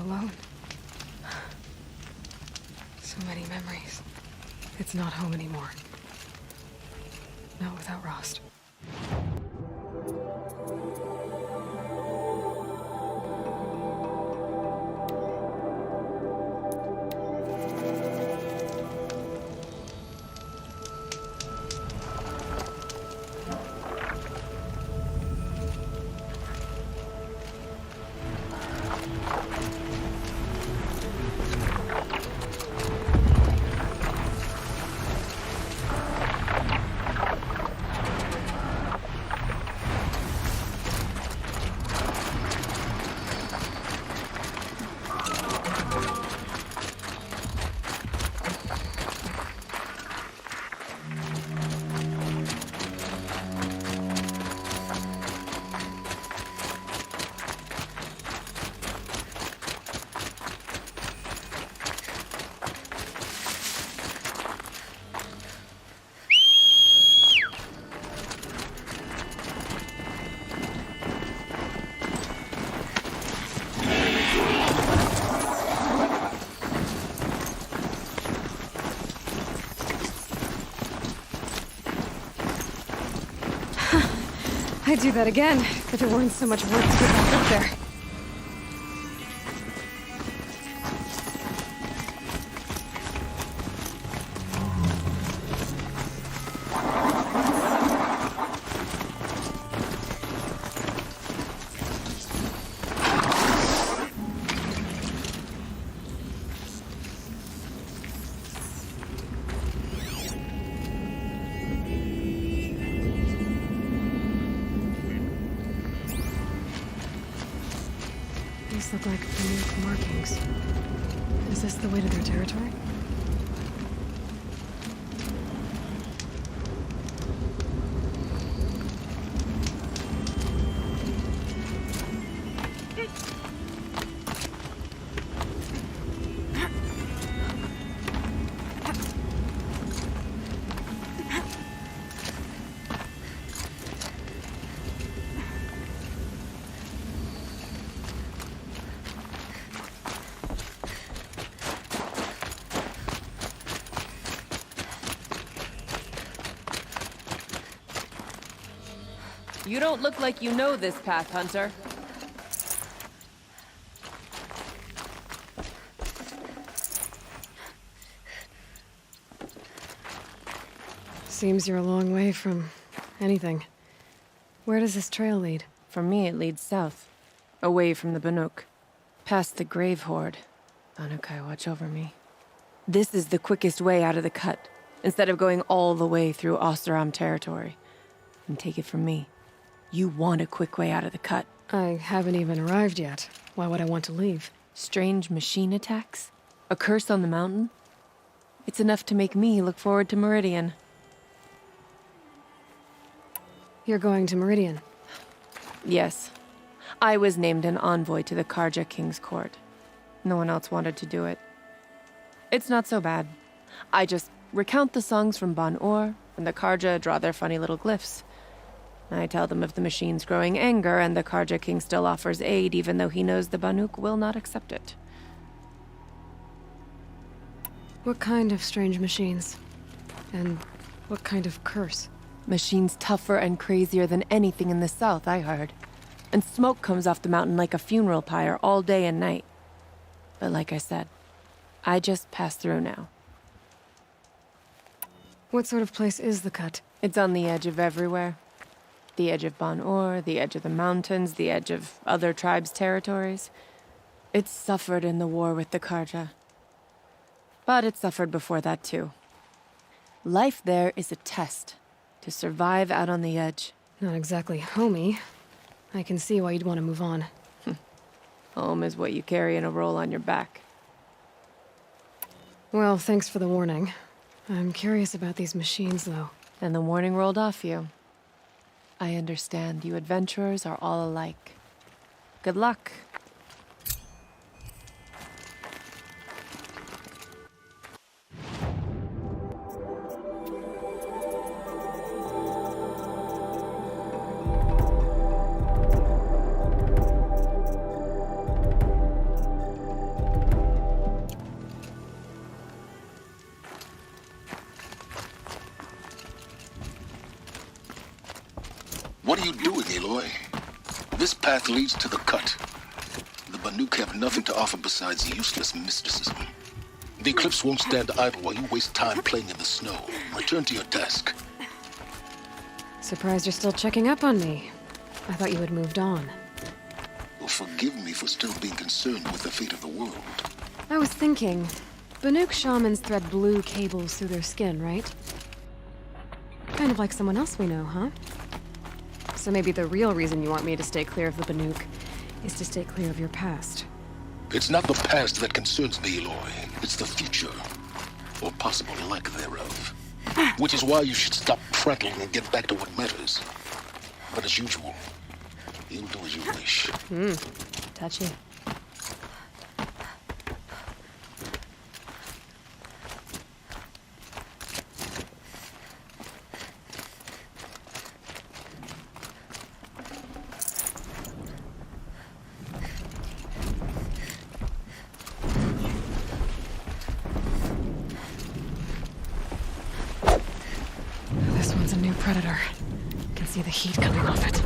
alone. So many memories. It's not home anymore. Not without Rost. I'd do that again, if it weren't so much work to get back up there. These look like unique markings. Is this the way to their territory? You don't look like you know this path, Hunter. Seems you're a long way from anything. Where does this trail lead? For me, it leads south. Away from the Banuk. Past the Grave Horde. Anukai, watch over me. This is the quickest way out of the cut, instead of going all the way through Oseram territory. And take it from me. You want a quick way out of the cut. I haven't even arrived yet. Why would I want to leave? Strange machine attacks? A curse on the mountain? It's enough to make me look forward to Meridian. You're going to Meridian? Yes. I was named an envoy to the Karja King's court. No one else wanted to do it. It's not so bad. I just recount the songs from Ban-Or, and the Karja draw their funny little glyphs. I tell them of the machine's growing anger, and the Karja King still offers aid, even though he knows the Banuk will not accept it. What kind of strange machines? And what kind of curse? Machines tougher and crazier than anything in the south, I heard. And smoke comes off the mountain like a funeral pyre all day and night. But like I said, I just pass through now. What sort of place is the cut? It's on the edge of everywhere. The edge of Ban-Or, the edge of the mountains, the edge of other tribes' territories. It suffered in the war with the Karja. But it suffered before that too. Life there is a test to survive out on the edge. Not exactly homey. I can see why you'd want to move on. Home is what you carry in a roll on your back. Well, thanks for the warning. I'm curious about these machines, though. And the warning rolled off you. I understand. You adventurers are all alike. Good luck. path leads to the cut. The Banuk have nothing to offer besides useless mysticism. The Eclipse won't stand idle while you waste time playing in the snow. Return to your task. Surprised you're still checking up on me. I thought you had moved on. Well, forgive me for still being concerned with the fate of the world. I was thinking, Banuk shamans thread blue cables through their skin, right? Kind of like someone else we know, huh? So maybe the real reason you want me to stay clear of the Banuk is to stay clear of your past. It's not the past that concerns me, Aloy. It's the future. Or possible lack thereof. Which is why you should stop prattling and get back to what matters. But as usual, you'll do as you wish. Touchy. This one's a new predator. Can see the heat coming off it.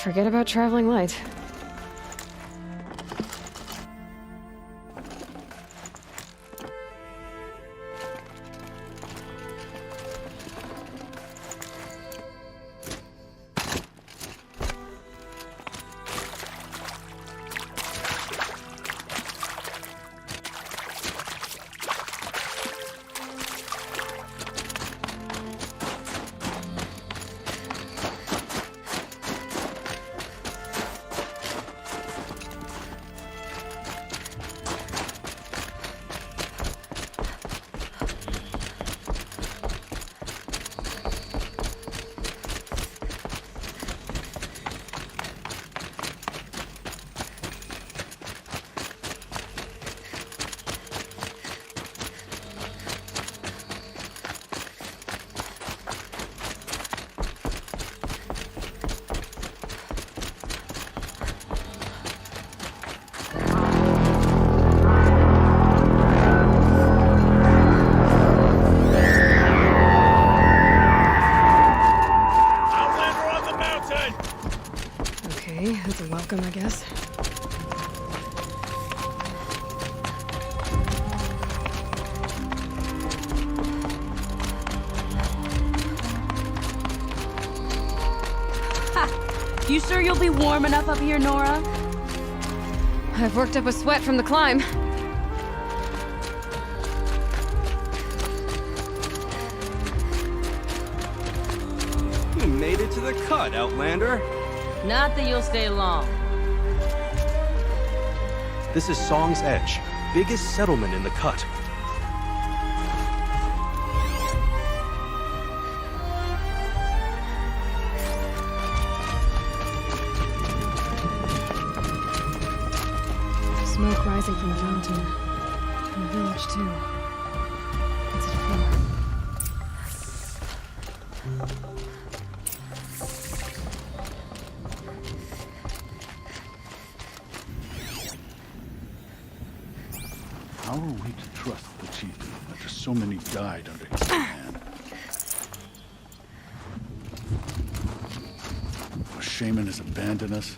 Forget about traveling light. Okay, that's a welcome, I guess. You sure you'll be warm enough up here, Nora? I've worked up a sweat from the climb. You made it to the cut, Outlander. Not that you'll stay long. This is Song's Edge, biggest settlement in the cut. Smoke rising from the fountain. From the village, too. What's it for? How are we to trust the chief after so many died under his command? Our shaman has abandoned us.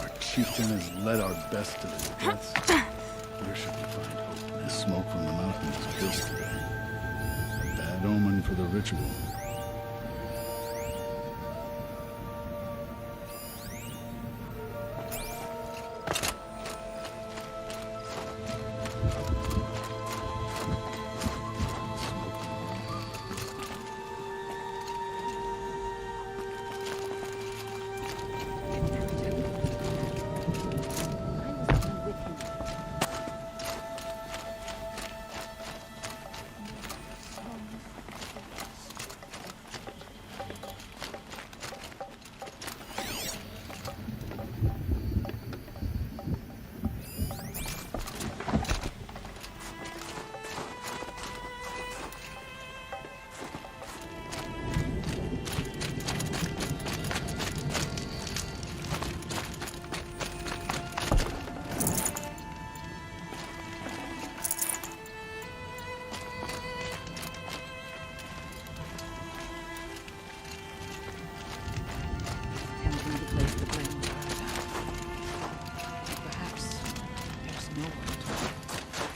Our chieftain has led our best to their deaths. Where should we find hope? The smoke from the mountain is pissed today. A bad omen for the ritual.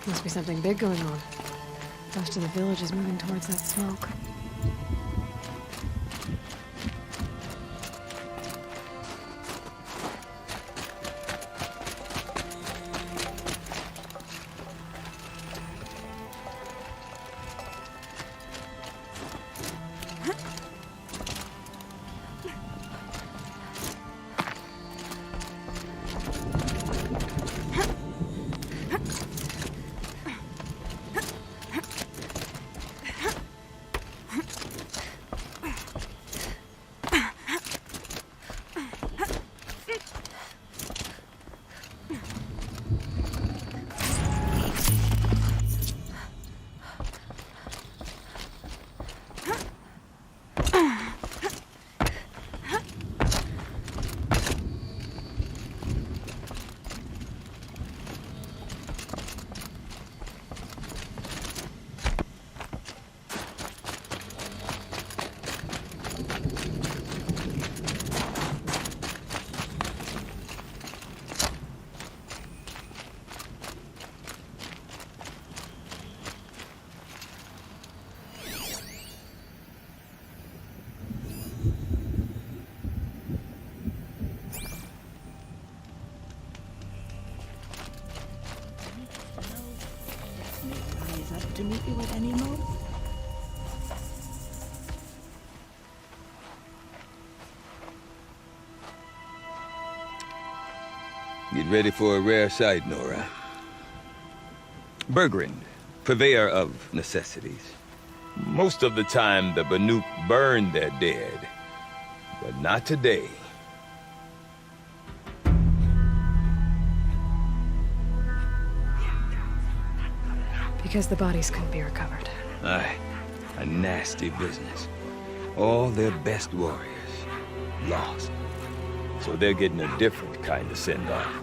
Must be something big going on. Most of the village is moving towards that smoke. To meet you at any moment. Get ready for a rare sight, Nora. Bergrind, purveyor of necessities. Most of the time, the Banuk burn their dead. But not today. Because the bodies couldn't be recovered. Aye, a nasty business. All their best warriors lost. So they're getting a different kind of send-off.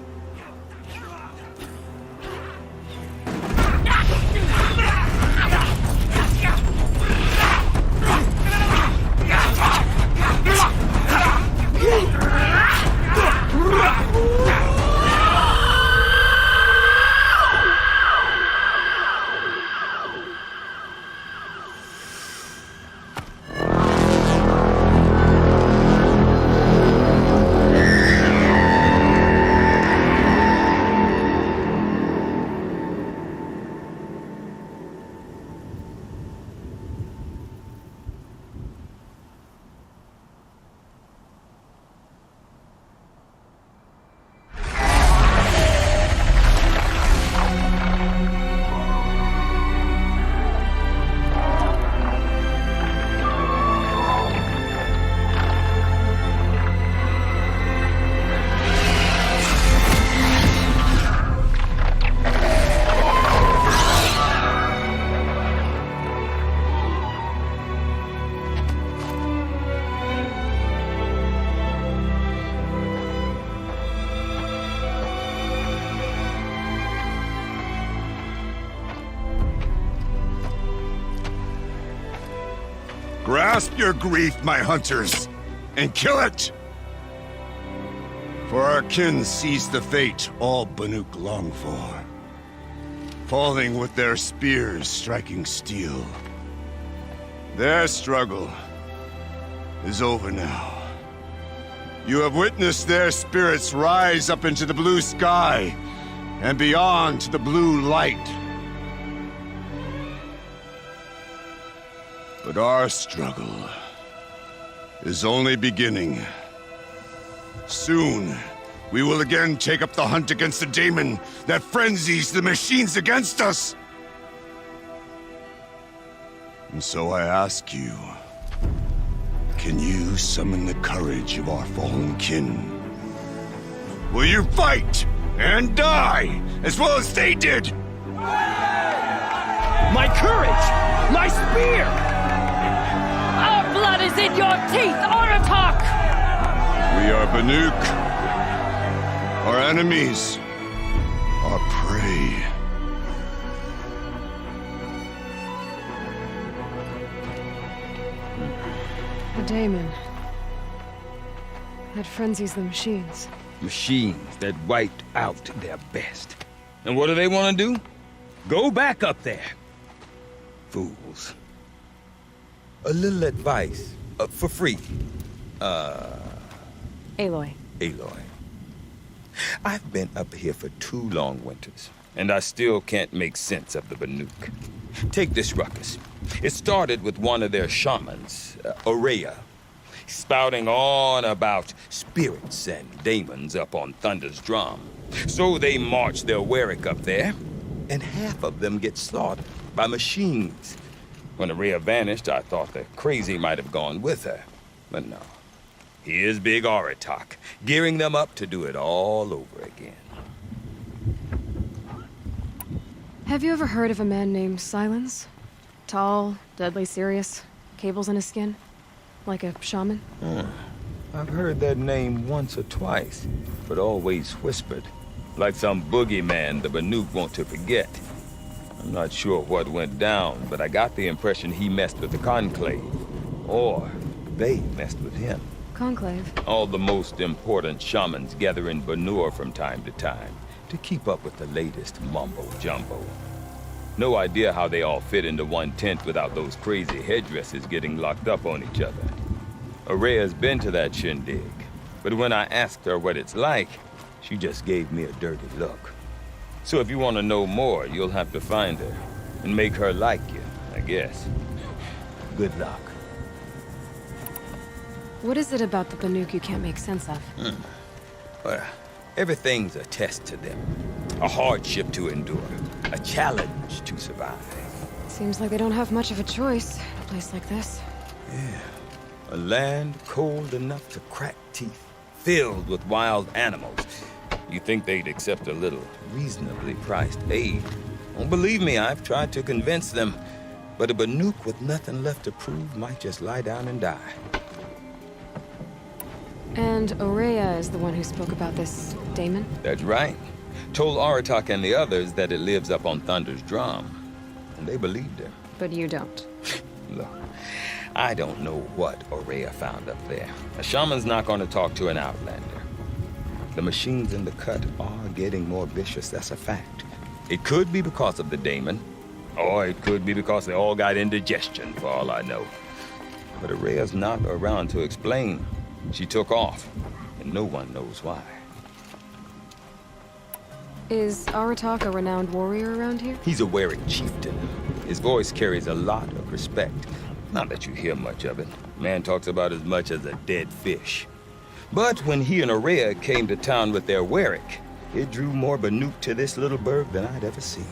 Grasp your grief, my hunters, and kill it! For our kin sees the fate all Banuk long for. Falling with their spears striking steel. Their struggle is over now. You have witnessed their spirits rise up into the blue sky and beyond to the blue light. But our struggle is only beginning. Soon, we will again take up the hunt against the daemon that frenzies the machines against us. And so I ask you, can you summon the courage of our fallen kin? Will you fight and die as well as they did? My courage! My spear! Our blood is in your teeth, Aratak! We are Banuk. Our enemies are prey. The daemon. That frenzies the machines. Machines that wiped out their best. And what do they want to do? Go back up there. Fools. A little advice, for free. Aloy. Aloy. I've been up here for 2 long winters, and I still can't make sense of the Banuk. Take this ruckus. It started with one of their shamans, Aurea, spouting on about spirits and daemons up on Thunder's drum. So they march their Warwick up there, and half of them get slaughtered by machines. When Aurea vanished, I thought the crazy might have gone with her, but no. Here's Big Aratak, gearing them up to do it all over again. Have you ever heard of a man named Silence? Tall, deadly serious, cables in his skin? Like a shaman? I've heard that name once or twice, but always whispered. Like some boogeyman the Banuk want to forget. I'm not sure what went down, but I got the impression he messed with the Conclave. Or they messed with him. Conclave? All the most important shamans gather in Banur from time to time to keep up with the latest mumbo-jumbo. No idea how they all fit into one tent without those crazy headdresses getting locked up on each other. Aurea's been to that shindig, but when I asked her what it's like, she just gave me a dirty look. So if you want to know more, you'll have to find her and make her like you, I guess. Good luck. What is it about the Banuk you can't make sense of? Well, everything's a test to them. A hardship to endure. A challenge to survive. Seems like they don't have much of a choice, in a place like this. Yeah. A land cold enough to crack teeth, filled with wild animals. You think they'd accept a little reasonably priced aid? Don't believe me, I've tried to convince them. But a Banuk with nothing left to prove might just lie down and die. And Aurea is the one who spoke about this daemon? That's right. Told Aratak and the others that it lives up on Thunder's drum. And they believed her. But you don't. Look, I don't know what Aurea found up there. A shaman's not going to talk to an outlander. The machines in the cut are getting more vicious, that's a fact. It could be because of the daemon, or it could be because they all got indigestion, for all I know. But Aurea's not around to explain. She took off, and no one knows why. Is Aratak a renowned warrior around here? He's a Warwick chieftain. His voice carries a lot of respect. Not that you hear much of it. Man talks about as much as a dead fish. But when he and Aurea came to town with their Warwick, it drew more Banuk to this little burg than I'd ever seen.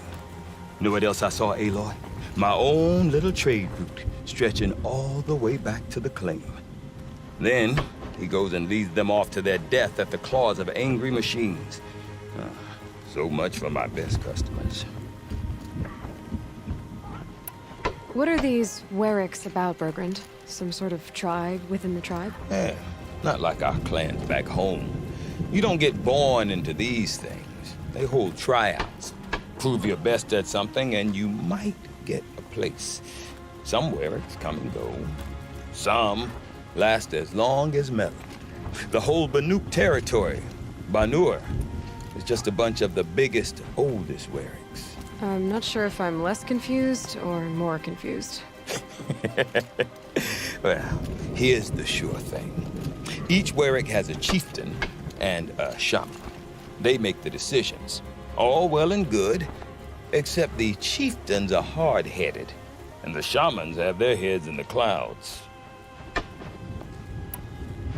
Know what else I saw, Aloy? My own little trade route, stretching all the way back to the claim. Then, he goes and leads them off to their death at the claws of angry machines. So much for my best customers. What are these Warwicks about, Bergrand? Some sort of tribe within the tribe? Yeah, not like our clans back home. You don't get born into these things. They hold tryouts. Prove your best at something and you might get a place. Some Warwicks come and go. Some last as long as metal. The whole Banuk territory, Banur, is just a bunch of the biggest, oldest werings. I'm not sure if I'm less confused or more confused. Well, here's the sure thing. Each werig has a chieftain and a shaman. They make the decisions. All well and good, except the chieftains are hard-headed, and the shamans have their heads in the clouds.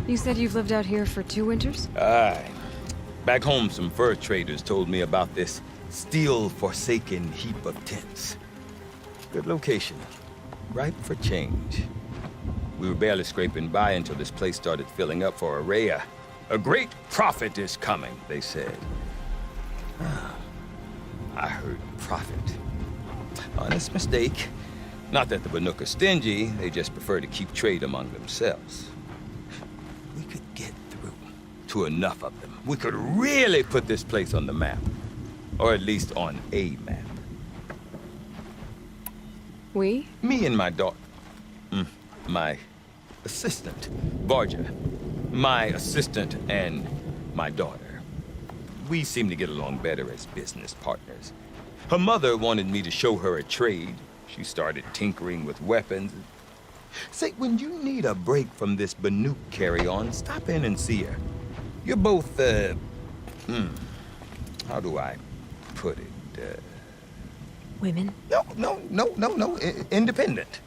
You said you've lived out here for 2 winters? Aye. Back home, some fur traders told me about this steel-forsaken heap of tents. Good location. Ripe for change. We were barely scraping by until this place started filling up for Araya. A great prophet is coming, they said. I heard prophet. Honest mistake. Not that the Banuk are stingy, they just prefer to keep trade among themselves. We could get through to enough of them. We could really put this place on the map. Or at least on a map. We? Me and my daughter. My assistant, Varja. My assistant and my daughter. We seem to get along better as business partners. Her mother wanted me to show her a trade. She started tinkering with weapons. Say, when you need a break from this Banuk carry-on, stop in and see her. You're both, how do I put it? Women? No. Independent.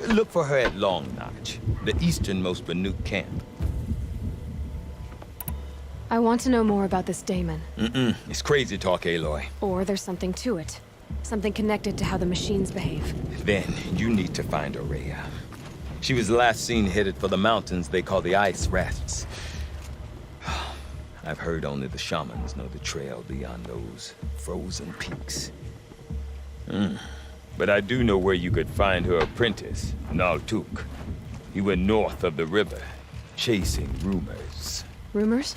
Look for her at Long Notch, the easternmost Banuk camp. I want to know more about this daemon. It's crazy talk, Aloy. Or there's something to it. Something connected to how the machines behave. Then you need to find Araya. She was last seen headed for the mountains they call the Ice Rats. I've heard only the shamans know the trail beyond those frozen peaks. But I do know where you could find her apprentice, Naltuk. He went north of the river, chasing rumors. Rumors?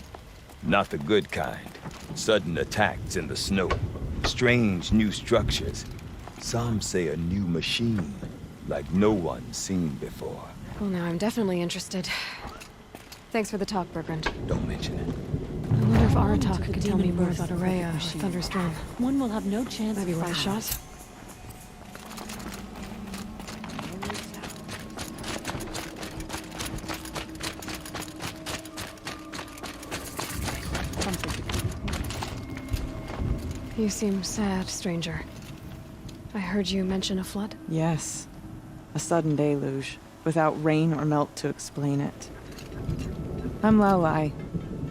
Not the good kind. Sudden attacks in the snow. Strange new structures. Some say a new machine, like no one's seen before. Well, now I'm definitely interested. Thanks for the talk, Bergrand. Don't mention it. I wonder if Aratak could tell me more about Araya or Thunder's Drum. One will have no chance. Maybe worth a shot. You seem sad, stranger. I heard you mention a flood? Yes. A sudden deluge, without rain or melt to explain it. I'm Aloy,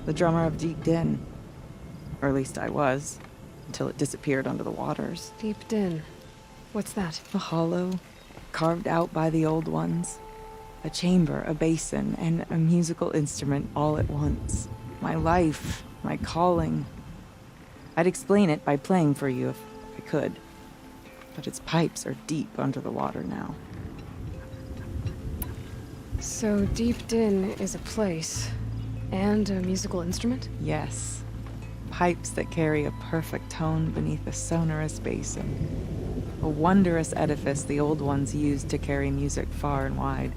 the drummer of Deep Din. Or at least I was, until it disappeared under the waters. Deep Din. What's that? A hollow, carved out by the old ones. A chamber, a basin, and a musical instrument all at once. My life, my calling. I'd explain it by playing for you if I could. But its pipes are deep under the water now. So Deep Din is a place, and a musical instrument? Yes. Pipes that carry a perfect tone beneath a sonorous basin. A wondrous edifice the old ones used to carry music far and wide.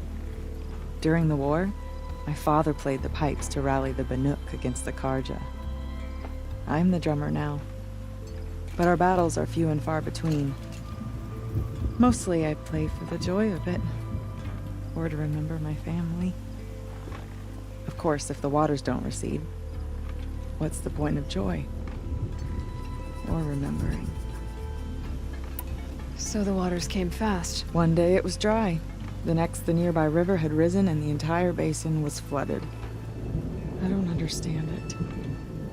During the war, my father played the pipes to rally the Banuk against the Karja. I'm the drummer now, but our battles are few and far between. Mostly I play for the joy of it, or to remember my family. Of course, if the waters don't recede, what's the point of joy? Or remembering? So the waters came fast. One day it was dry. The next, the nearby river had risen and the entire basin was flooded. I don't understand it.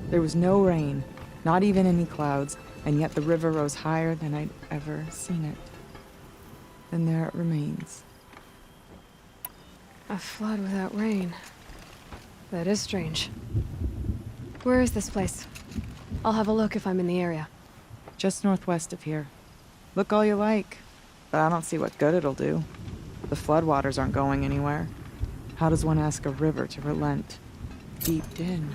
There was no rain, not even any clouds, and yet the river rose higher than I'd ever seen it. And there it remains. A flood without rain. That is strange. Where is this place? I'll have a look if I'm in the area. Just northwest of here. Look all you like, but I don't see what good it'll do. The floodwaters aren't going anywhere. How does one ask a river to relent? Deep Din.